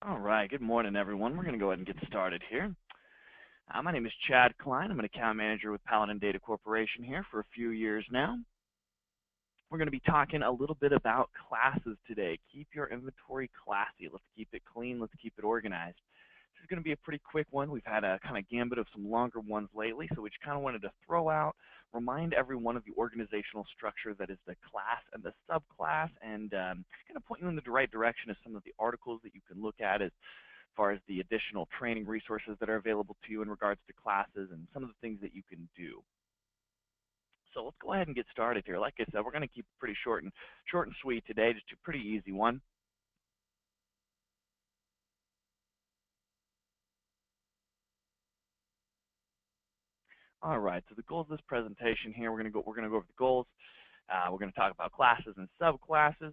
All right, good morning, everyone. We're going to go ahead and get started here. My name is Chad Klein. I'm an account manager with Paladin Data Corporation here for a few years now. We're going to be talking a little bit about classes today. Keep your inventory classy. Let's keep it clean. Let's keep it organized. This is going to be a pretty quick one. We've had a kind of gambit of some longer ones lately, so we just kind of wanted to throw out, remind everyone of the organizational structure that is the class and the subclass, and kind of point you in the right direction of some of the articles that you can look at as far as the additional training resources that are available to you in regards to classes and some of the things that you can do. So let's go ahead and get started here. Like I said, we're going to keep it pretty short and sweet today, just a pretty easy one. All right, so the goals of this presentation here, we're going to go over the goals. We're going to talk about classes and subclasses,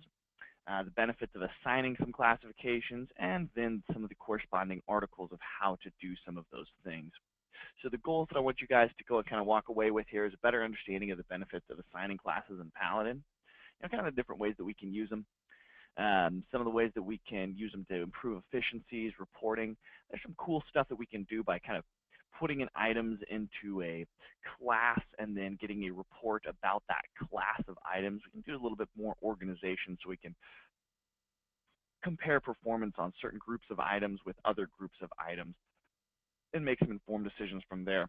the benefits of assigning some classifications, and then some of the corresponding articles of how to do some of those things. So the goals that I want you guys to go and kind of walk away with here is a better understanding of the benefits of assigning classes in Paladin, kind of the different ways that we can use them, some of the ways that we can use them to improve efficiencies, reporting. There's some cool stuff that we can do by kind of putting in items into a class and then getting a report about that class of items. We can do a little bit more organization so we can compare performance on certain groups of items with other groups of items and make some informed decisions from there.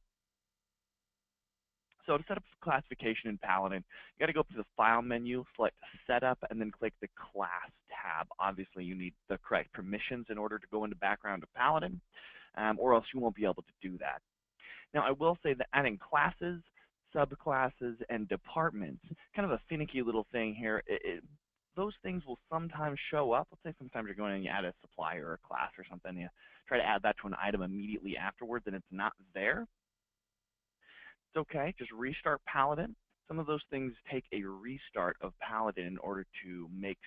So to set up classification in Paladin, you got to go up to the File menu, select Setup, and then click the Class tab. Obviously, you need the correct permissions in order to go into background of Paladin, or else you won't be able to do that. Now, I will say that adding classes, subclasses, and departments, kind of a finicky little thing here, those things will sometimes show up. Let's say sometimes you're going and you add a supplier or a class or something, and you try to add that to an item immediately afterwards, and it's not there. It's okay, just restart Paladin. Some of those things take a restart of Paladin in order to make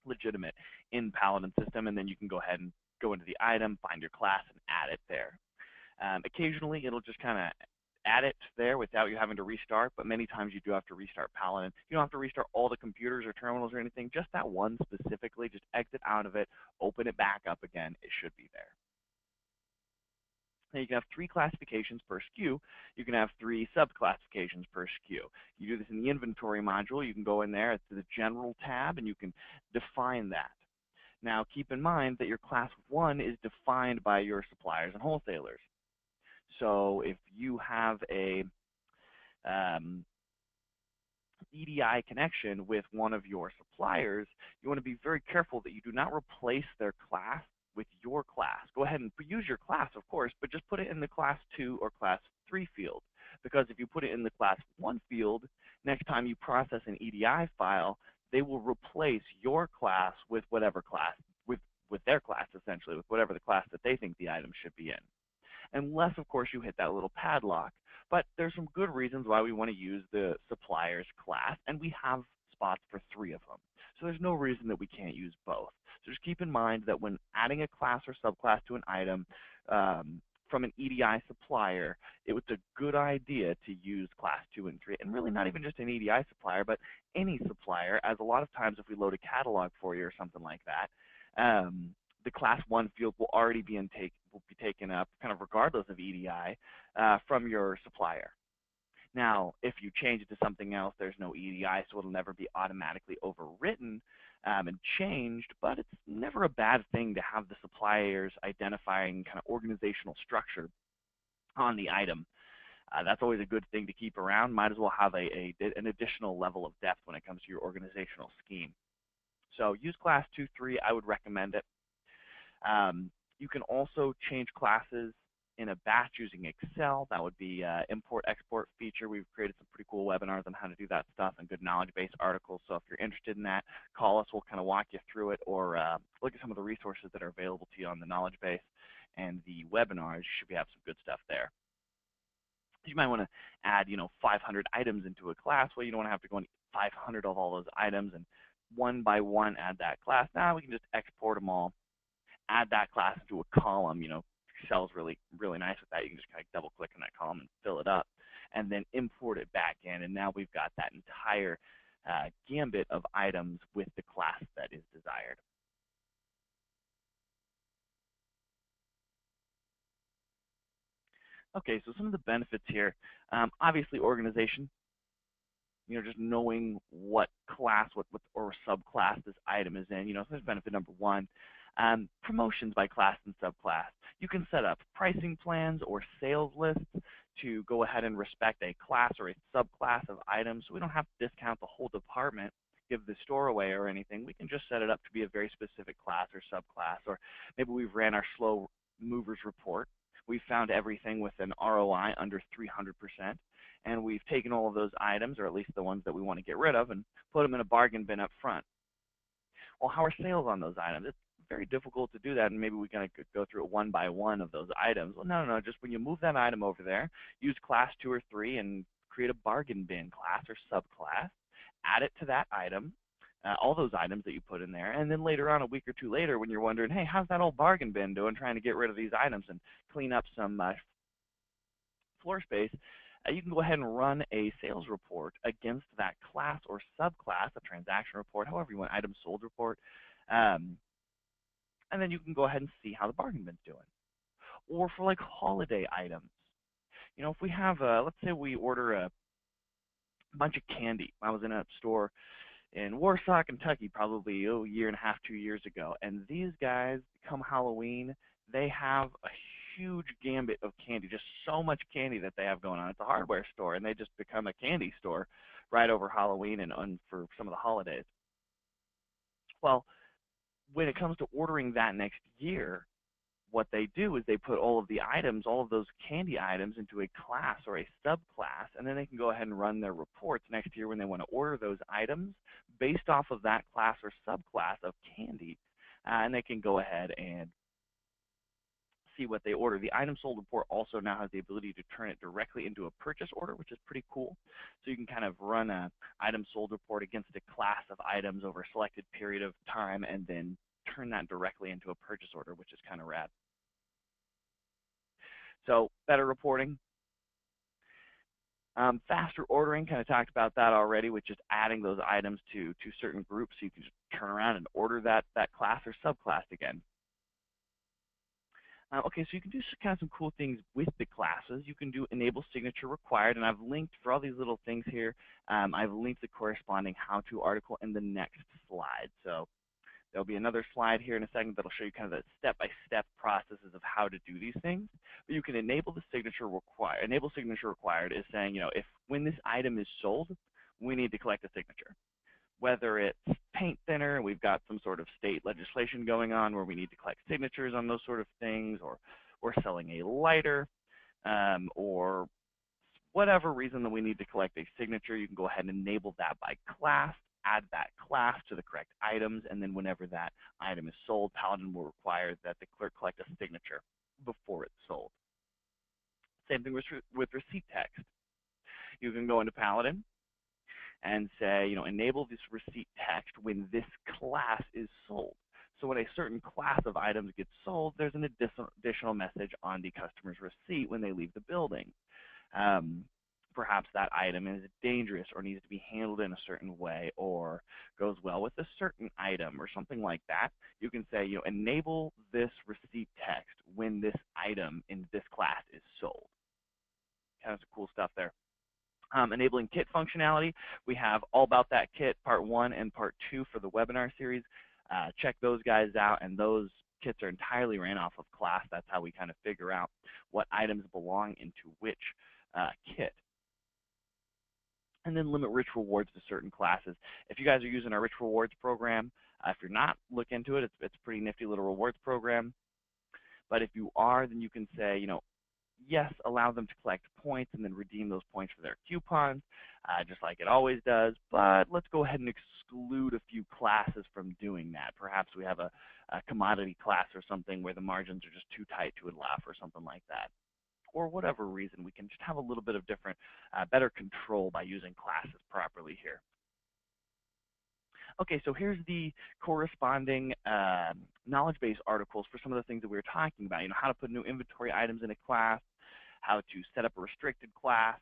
legitimate in Paladin system, and then you can go ahead and go into the item, find your class, and add it there. Occasionally, it'll just kind of add it there without you having to restart, but many times you do have to restart Paladin. You don't have to restart all the computers or terminals or anything, just that one specifically. Just exit out of it, open it back up again. It should be there. Now you can have 3 classifications per SKU. You can have 3 subclassifications per SKU. You do this in the inventory module. You can go in there to the General tab, and you can define that. Now, keep in mind that your class 1 is defined by your suppliers and wholesalers. So if you have a EDI connection with one of your suppliers, you want to be very careful that you do not replace their class with your class. Go ahead and use your class, of course, but just put it in the class 2 or class 3 field. Because if you put it in the class 1 field, next time you process an EDI file, they will replace your class with whatever class, with their class essentially, with whatever the class that they think the item should be in. Unless, of course, you hit that little padlock. But there's some good reasons why we want to use the supplier's class, and we have spots for 3 of them. So there's no reason that we can't use both. So just keep in mind that when adding a class or subclass to an item from an EDI supplier, it was a good idea to use class 2 and 3, and really not even just an EDI supplier, but any supplier, as a lot of times if we load a catalog for you or something like that, the class 1 field will already be taken up, kind of regardless of EDI, from your supplier. Now, if you change it to something else, there's no EDI, so it'll never be automatically overwritten and changed, but it's never a bad thing to have the supplier's identifying kind of organizational structure on the item. That's always a good thing to keep around. Might as well have an additional level of depth when it comes to your organizational scheme. So use class 2, 3. I would recommend it. You can also change classes in a batch using Excel. That would be import-export feature. We've created some pretty cool webinars on how to do that stuff and good knowledge base articles. So if you're interested in that, call us. We'll kind of walk you through it, or look at some of the resources that are available to you on the knowledge base and the webinars. You should have some good stuff there. You might want to add, 500 items into a class. Well, you don't want to have to go in 500 of all those items and one by one add that class. Now we can just export them all, add that class into a column. Excel's really nice with that. You can just kind of double click on that column and fill it up, and then import it back in. And now we've got that entire gambit of items with the class that is desired. Okay, so some of the benefits here, obviously organization, just knowing what class, what or subclass this item is in. So there's benefit number one. Promotions by class and subclass. You can set up pricing plans or sales lists to go ahead and respect a class or a subclass of items. So we don't have to discount the whole department, give the store away or anything. We can just set it up to be a very specific class or subclass. Or maybe we've ran our slow movers report. We found everything with an ROI under 300%. And we've taken all of those items, or at least the ones that we want to get rid of, and put them in a bargain bin up front. Well, how are sales on those items? It's very difficult to do that, and maybe we can go through it one by one of those items. Well, no. Just when you move that item over there, use class 2 or 3 and create a bargain bin class or subclass. Add it to that item, all those items that you put in there, and then later on, a week or two later, when you're wondering, hey, how's that old bargain bin doing, trying to get rid of these items and clean up some floor space, you can go ahead and run a sales report against that class or subclass, a transaction report, however you want, item sold report, and then you can go ahead and see how the bargain bin's doing. Or for like holiday items, if we have, let's say we order a bunch of candy. I was in a store in Warsaw, Kentucky, probably a year and a half, 2 years ago, and these guys, come Halloween, they have a huge gambit of candy, just so much candy that they have going on. It's a hardware store, and they just become a candy store right over Halloween and for some of the holidays. Well, when it comes to ordering that next year, what they do is they put all of the items, all of those candy items, into a class or a subclass, and then they can go ahead and run their reports next year when they want to order those items based off of that class or subclass of candy, and they can go ahead and see what they order. The item sold report also now has the ability to turn it directly into a purchase order, which is pretty cool. So you can kind of run a item sold report against a class of items over a selected period of time and then turn that directly into a purchase order, which is kind of rad. So better reporting. Faster ordering, kind of talked about that already, with just adding those items to certain groups, so you can just turn around and order that class or subclass again. Okay, so you can do kind of some cool things with the classes. You can do enable signature required, and I've linked for all these little things here. I've linked the corresponding how-to article in the next slide. So there'll be another slide here in a second that'll show you kind of the step-by-step processes of how to do these things. But you can enable the signature required. Enable signature required is saying, if when this item is sold, we need to collect a signature. Whether it's paint thinner, we've got some sort of state legislation going on where we need to collect signatures on those sort of things, or we're selling a lighter, or whatever reason that we need to collect a signature, you can go ahead and enable that by class, add that class to the correct items, and then whenever that item is sold, Paladin will require that the clerk collect a signature before it's sold. Same thing with receipt text. You can go into Paladin and say, enable this receipt text when this class is sold. So when a certain class of items gets sold, there's an additional message on the customer's receipt when they leave the building. Perhaps that item is dangerous or needs to be handled in a certain way or goes well with a certain item or something like that. You can say, enable this receipt text when this item in this class is sold. Kind of some cool stuff there. Enabling kit functionality. We have All About That Kit, Part 1 and Part 2 for the webinar series. Check those guys out, and those kits are entirely ran off of class. That's how we kind of figure out what items belong into which kit. And then limit rich rewards to certain classes. If you guys are using our rich rewards program, if you're not, look into it. It's a pretty nifty little rewards program. But if you are, then you can say, yes, allow them to collect points and then redeem those points for their coupons, just like it always does. But let's go ahead and exclude a few classes from doing that. Perhaps we have a commodity class or something where the margins are just too tight to allow for something like that. For whatever reason, we can just have a little bit of different, better control by using classes properly here. Okay, so here's the corresponding knowledge base articles for some of the things that we were talking about. How to put new inventory items in a class, how to set up a restricted class,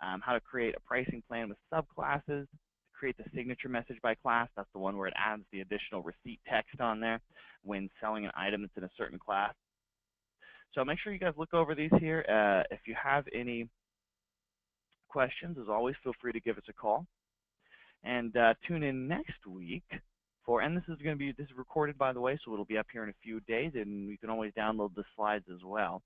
how to create a pricing plan with subclasses, create the signature message by class. That's the one where it adds the additional receipt text on there when selling an item that's in a certain class. So make sure you guys look over these here. If you have any questions, as always, feel free to give us a call. And tune in next week for, and this is recorded, by the way, so it'll be up here in a few days, and you can always download the slides as well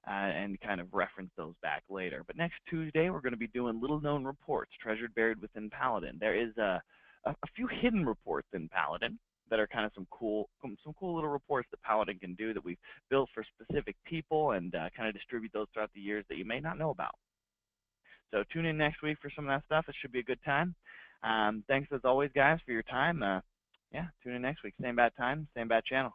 and kind of reference those back later. But next Tuesday, we're going to be doing little-known reports, treasured buried within Paladin. There is a few hidden reports in Paladin that are kind of some cool little reports that Paladin can do that we've built for specific people, and kind of distribute those throughout the years that you may not know about. So tune in next week for some of that stuff. It should be a good time. Thanks as always, guys, for your time. Yeah, tune in next week. Same bad time, same bad channel.